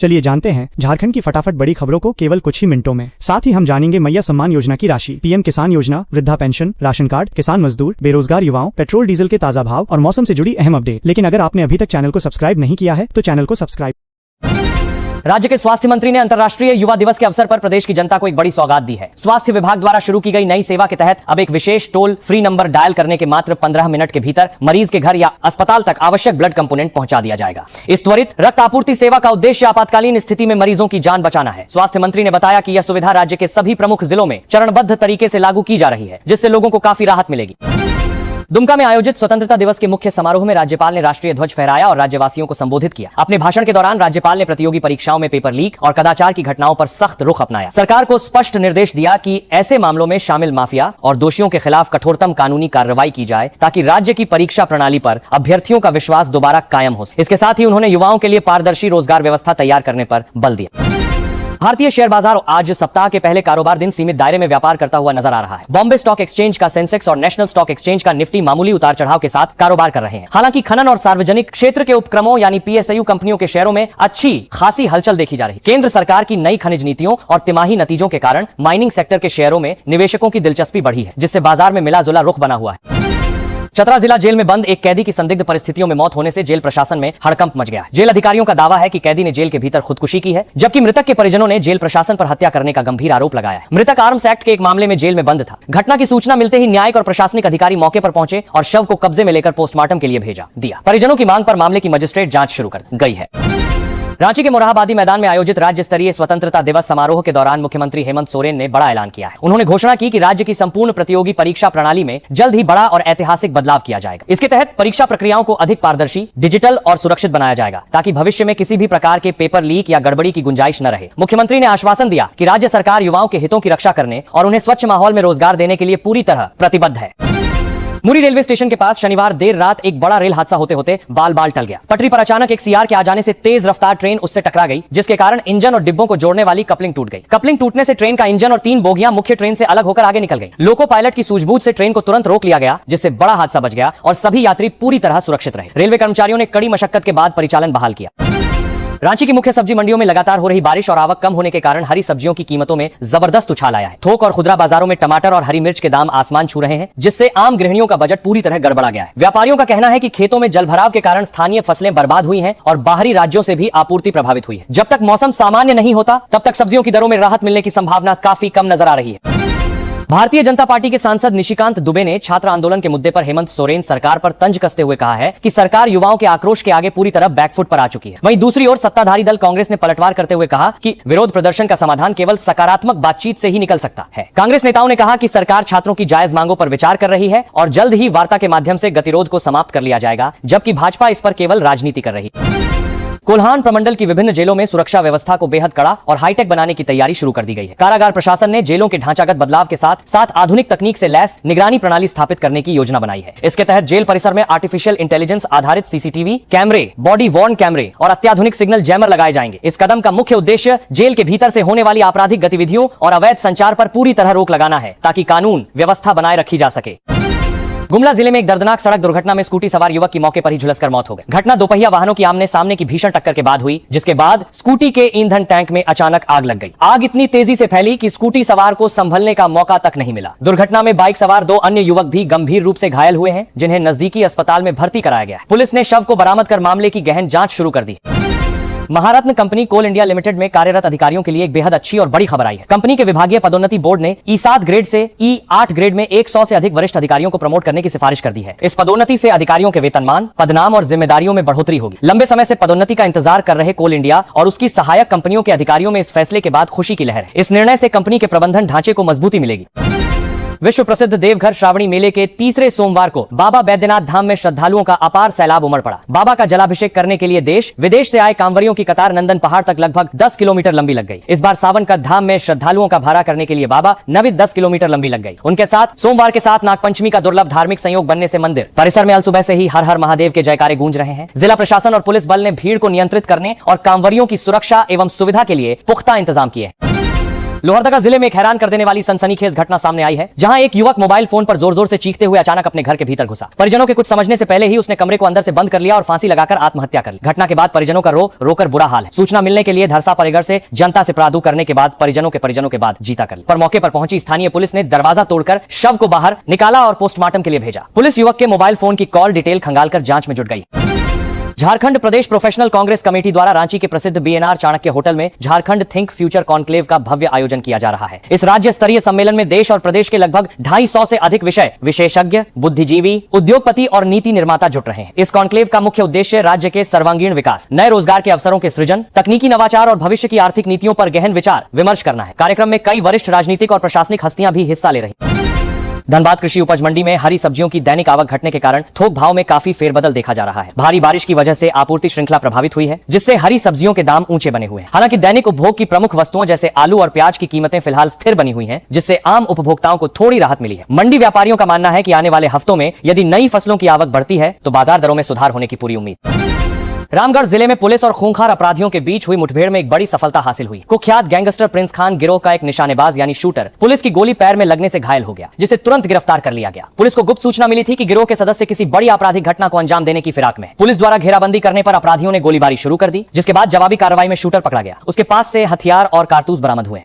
चलिए जानते हैं झारखंड की फटाफट बड़ी खबरों को केवल कुछ ही मिनटों में। साथ ही हम जानेंगे मैया सम्मान योजना की राशि, पीएम किसान योजना, वृद्धा पेंशन, राशन कार्ड, किसान मजदूर, बेरोजगार युवाओं, पेट्रोल डीजल के ताजा भाव और मौसम से जुड़ी अहम अपडेट। लेकिन अगर आपने अभी तक चैनल को सब्सक्राइब नहीं किया है तो चैनल को सब्सक्राइब। राज्य के स्वास्थ्य मंत्री ने अंतर्राष्ट्रीय युवा दिवस के अवसर पर प्रदेश की जनता को एक बड़ी सौगात दी है। स्वास्थ्य विभाग द्वारा शुरू की गई नई सेवा के तहत अब एक विशेष टोल फ्री नंबर डायल करने के मात्र 15 मिनट के भीतर मरीज के घर या अस्पताल तक आवश्यक ब्लड कंपोनेंट पहुंचा दिया जाएगा। इस त्वरित रक्त आपूर्ति सेवा का उद्देश्य आपातकालीन स्थिति में मरीजों की जान बचाना है। स्वास्थ्य मंत्री ने बताया कि यह सुविधा राज्य के सभी प्रमुख जिलों में चरणबद्ध तरीके से लागू की जा रही है, जिससे लोगों को काफी राहत मिलेगी। दुमका में आयोजित स्वतंत्रता दिवस के मुख्य समारोह में राज्यपाल ने राष्ट्रीय ध्वज फहराया और राज्यवासियों को संबोधित किया। अपने भाषण के दौरान राज्यपाल ने प्रतियोगी परीक्षाओं में पेपर लीक और कदाचार की घटनाओं पर सख्त रुख अपनाया। सरकार को स्पष्ट निर्देश दिया कि ऐसे मामलों में शामिल माफिया और दोषियों के खिलाफ कठोरतम कानूनी कार्रवाई की जाए ताकि राज्य की परीक्षा प्रणाली पर अभ्यर्थियों का विश्वास दोबारा कायम हो। इसके साथ ही उन्होंने युवाओं के लिए पारदर्शी रोजगार व्यवस्था तैयार करने पर बल दिया। भारतीय शेयर बाजार आज सप्ताह के पहले कारोबार दिन सीमित दायरे में व्यापार करता हुआ नजर आ रहा है। बॉम्बे स्टॉक एक्सचेंज का सेंसेक्स और नेशनल स्टॉक एक्सचेंज का निफ्टी मामूली उतार चढ़ाव के साथ कारोबार कर रहे हैं। हालांकि खनन और सार्वजनिक क्षेत्र के उपक्रमों यानी पीएसयू कंपनियों के शेयरों में अच्छी खासी हलचल देखी जा रही है। केंद्र सरकार की नई खनिज नीतियों और तिमाही नतीजों के कारण माइनिंग सेक्टर के शेयरों में निवेशकों की दिलचस्पी बढ़ी है, जिससे बाजार में मिला जुला रुख बना हुआ है। चतरा जिला जेल में बंद एक कैदी की संदिग्ध परिस्थितियों में मौत होने से जेल प्रशासन में हड़कंप मच गया। जेल अधिकारियों का दावा है कि कैदी ने जेल के भीतर खुदकुशी की है, जबकि मृतक के परिजनों ने जेल प्रशासन पर हत्या करने का गंभीर आरोप लगाया है। मृतक आर्म्स एक्ट के एक मामले में जेल में बंद था। घटना की सूचना मिलते ही न्यायिक और प्रशासनिक अधिकारी मौके पर पहुंचे और शव को कब्जे में लेकर पोस्टमार्टम के लिए भेजा दिया। परिजनों की मांग पर मामले की मजिस्ट्रेट जांच शुरू कर गई है। रांची के मोरहाबादी मैदान में आयोजित राज्य स्तरीय स्वतंत्रता दिवस समारोह के दौरान मुख्यमंत्री हेमंत सोरेन ने बड़ा ऐलान किया है। उन्होंने घोषणा की कि राज्य की संपूर्ण प्रतियोगी परीक्षा प्रणाली में जल्द ही बड़ा और ऐतिहासिक बदलाव किया जाएगा। इसके तहत परीक्षा प्रक्रियाओं को अधिक पारदर्शी, डिजिटल और सुरक्षित बनाया जाएगा ताकि भविष्य में किसी भी प्रकार के पेपर लीक या गड़बड़ी की गुंजाइश न रहे। मुख्यमंत्री ने आश्वासन दिया कि राज्य सरकार युवाओं के हितों की रक्षा करने और उन्हें स्वच्छ माहौल में रोजगार देने के लिए पूरी तरह प्रतिबद्ध है। मुरी रेलवे स्टेशन के पास शनिवार देर रात एक बड़ा रेल हादसा होते होते बाल बाल टल गया। पटरी पर अचानक एक सीआर के आ जाने से तेज रफ्तार ट्रेन उससे टकरा गई, जिसके कारण इंजन और डिब्बों को जोड़ने वाली कपलिंग टूट गई। कपलिंग टूटने से ट्रेन का इंजन और 3 बोगियां मुख्य ट्रेन से अलग होकर आगे निकल गई। लोको पायलट की सूझबूझ से ट्रेन को तुरंत रोक लिया गया, जिससे बड़ा हादसा बच गया और सभी यात्री पूरी तरह सुरक्षित रहे। रेलवे कर्मचारियों ने कड़ी मशक्कत के बाद परिचालन बहाल किया। रांची की मुख्य सब्जी मंडियों में लगातार हो रही बारिश और आवक कम होने के कारण हरी सब्जियों की कीमतों में जबरदस्त उछाल आया है। थोक और खुदरा बाजारों में टमाटर और हरी मिर्च के दाम आसमान छू रहे हैं, जिससे आम गृहिणियों का बजट पूरी तरह गड़बड़ा गया है। व्यापारियों का कहना है कि खेतों में जलभराव के कारण स्थानीय फसलें बर्बाद हुई हैं और बाहरी राज्यों से भी आपूर्ति प्रभावित हुई है। जब तक मौसम सामान्य नहीं होता तब तक सब्जियों की दरों में राहत मिलने की संभावना काफी कम नजर आ रही है। भारतीय जनता पार्टी के सांसद निशिकांत दुबे ने छात्र आंदोलन के मुद्दे पर हेमंत सोरेन सरकार पर तंज कसते हुए कहा है कि सरकार युवाओं के आक्रोश के आगे पूरी तरह बैकफुट पर आ चुकी है। वहीं दूसरी ओर सत्ताधारी दल कांग्रेस ने पलटवार करते हुए कहा कि विरोध प्रदर्शन का समाधान केवल सकारात्मक बातचीत से ही निकल सकता है। कांग्रेस नेताओं ने कहा कि सरकार छात्रों की जायज मांगों पर विचार कर रही है और जल्द ही वार्ता के माध्यम से गतिरोध को समाप्त कर लिया जाएगा, जबकि भाजपा इस पर केवल राजनीति कर रही है। कोल्हान प्रमंडल की विभिन्न जेलों में सुरक्षा व्यवस्था को बेहद कड़ा और हाईटेक बनाने की तैयारी शुरू कर दी गई है। कारागार प्रशासन ने जेलों के ढांचागत बदलाव के साथ साथ आधुनिक तकनीक से लैस निगरानी प्रणाली स्थापित करने की योजना बनाई है। इसके तहत जेल परिसर में आर्टिफिशियल इंटेलिजेंस आधारित सीसीटीवी कैमरे, बॉडी वॉर्न कैमरे और अत्याधुनिक सिग्नल जैमर लगाए जाएंगे। इस कदम का मुख्य उद्देश्य जेल के भीतर से होने वाली आपराधिक गतिविधियों और अवैध संचार पर पूरी तरह रोक लगाना है, ताकि कानून व्यवस्था बनाए रखी जा सके। गुमला जिले में एक दर्दनाक सड़क दुर्घटना में स्कूटी सवार युवक की मौके पर ही झुलसकर मौत हो गई। घटना दोपहिया वाहनों की आमने सामने की भीषण टक्कर के बाद हुई, जिसके बाद स्कूटी के ईंधन टैंक में अचानक आग लग गई। आग इतनी तेजी से फैली कि स्कूटी सवार को संभलने का मौका तक नहीं मिला। दुर्घटना में बाइक सवार 2 अन्य युवक भी गंभीर रूप से घायल हुए हैं, जिन्हें नजदीकी अस्पताल में भर्ती कराया गया है। पुलिस ने शव को बरामद कर मामले की गहन जांच शुरू कर दी। महारत्न कंपनी कोल इंडिया लिमिटेड में कार्यरत अधिकारियों के लिए एक बेहद अच्छी और बड़ी खबर आई है। कंपनी के विभागीय पदोन्नति बोर्ड ने E7 ग्रेड से E8 ग्रेड में 100 से अधिक वरिष्ठ अधिकारियों को प्रमोट करने की सिफारिश कर दी है। इस पदोन्नति से अधिकारियों के वेतनमान, पदनाम और जिम्मेदारियों में बढ़ोतरी होगी। लंबे समय से पदोन्नति का इंतजार कर रहे कोल इंडिया और उसकी सहायक कंपनियों के अधिकारियों में इस फैसले के बाद खुशी की लहर है। इस निर्णय से कंपनी के प्रबंधन ढांचे को मजबूती मिलेगी। विश्व प्रसिद्ध देवघर श्रावणी मेले के तीसरे सोमवार को बाबा बैद्यनाथ धाम में श्रद्धालुओं का अपार सैलाब उमड़ पड़ा। बाबा का जलाभिषेक करने के लिए देश विदेश से आए कांवरियों की कतार नंदन पहाड़ तक लगभग 10 किलोमीटर लंबी लग गई। इस बार सावन का धाम में श्रद्धालुओं का भाड़ा करने के लिए बाबा नवी 10 किलोमीटर लंबी लग गई। उनके साथ सोमवार के साथ नागपंचमी का दुर्लभ धार्मिक संयोग बनने से मंदिर परिसर में अल सुबह से ही हर हर महादेव के जयकारे गूंज रहे हैं। जिला प्रशासन और पुलिस बल ने भीड़ को नियंत्रित करने और कांवरियों की सुरक्षा एवं सुविधा के लिए पुख्ता इंतजाम किए हैं। लोहरदगा जिले में एक हैरान कर देने वाली सनसनीखेज घटना सामने आई है, जहां एक युवक मोबाइल फोन पर जोर जोर से चीखते हुए अचानक अपने घर के भीतर घुसा। परिजनों के कुछ समझने से पहले ही उसने कमरे को अंदर से बंद कर लिया और फांसी लगाकर आत्महत्या कर ली। घटना के बाद परिजनों का रोकर बुरा हाल है। सूचना मिलने के लिए धरसा परिगर से जनता से प्रादु करने के बाद परिजनों के बाद जीता कर ली। पर मौके पर पहुंची स्थानीय पुलिस ने दरवाजा तोड़कर शव को बाहर निकाला और पोस्टमार्टम के लिए भेजा। पुलिस युवक के मोबाइल फोन की कॉल डिटेल खंगालकर जांच में जुट गई। झारखंड प्रदेश प्रोफेशनल कांग्रेस कमेटी द्वारा रांची के प्रसिद्ध बीएनआर चाणक्य होटल में झारखंड थिंक फ्यूचर कॉन्क्लेव का भव्य आयोजन किया जा रहा है। इस राज्य स्तरीय सम्मेलन में देश और प्रदेश के लगभग 250 से अधिक विषय विशेषज्ञ, बुद्धिजीवी, उद्योगपति और नीति निर्माता जुट रहे हैं। इस कॉन्क्लेव का मुख्य उद्देश्य राज्य के सर्वांगीण विकास, नए रोजगार के अवसरों के सृजन, तकनीकी नवाचार और भविष्य की आर्थिक नीतियों पर गहन विचार विमर्श करना है। कार्यक्रम में कई वरिष्ठ राजनीतिक और प्रशासनिक हस्तियां भी हिस्सा ले रही। धनबाद कृषि उपज मंडी में हरी सब्जियों की दैनिक आवक घटने के कारण थोक भाव में काफी फेरबदल देखा जा रहा है। भारी बारिश की वजह से आपूर्ति श्रृंखला प्रभावित हुई है, जिससे हरी सब्जियों के दाम ऊंचे बने हुए हैं। हालांकि दैनिक उपभोग की प्रमुख वस्तुओं जैसे आलू और प्याज की कीमतें फिलहाल स्थिर बनी हुई हैं, जिससे आम उपभोक्ताओं को थोड़ी राहत मिली है। मंडी व्यापारियों का मानना है कि आने वाले हफ्तों में यदि नई फसलों की आवक बढ़ती है तो बाजार दरों में सुधार होने की पूरी उम्मीद। रामगढ़ जिले में पुलिस और खूंखार अपराधियों के बीच हुई मुठभेड़ में एक बड़ी सफलता हासिल हुई। कुख्यात गैंगस्टर प्रिंस खान गिरोह का एक निशानेबाज यानी शूटर पुलिस की गोली पैर में लगने से घायल हो गया, जिसे तुरंत गिरफ्तार कर लिया गया। पुलिस को गुप्त सूचना मिली थी कि गिरोह के सदस्य किसी बड़ी आपराधिक घटना को अंजाम देने की फिराक में। पुलिस द्वारा घेराबंदी करने पर अपराधियों ने गोलीबारी शुरू कर दी, जिसके बाद जवाबी कार्रवाई में शूटर पकड़ा गया। उसके पास से हथियार और कारतूस बरामद हुए।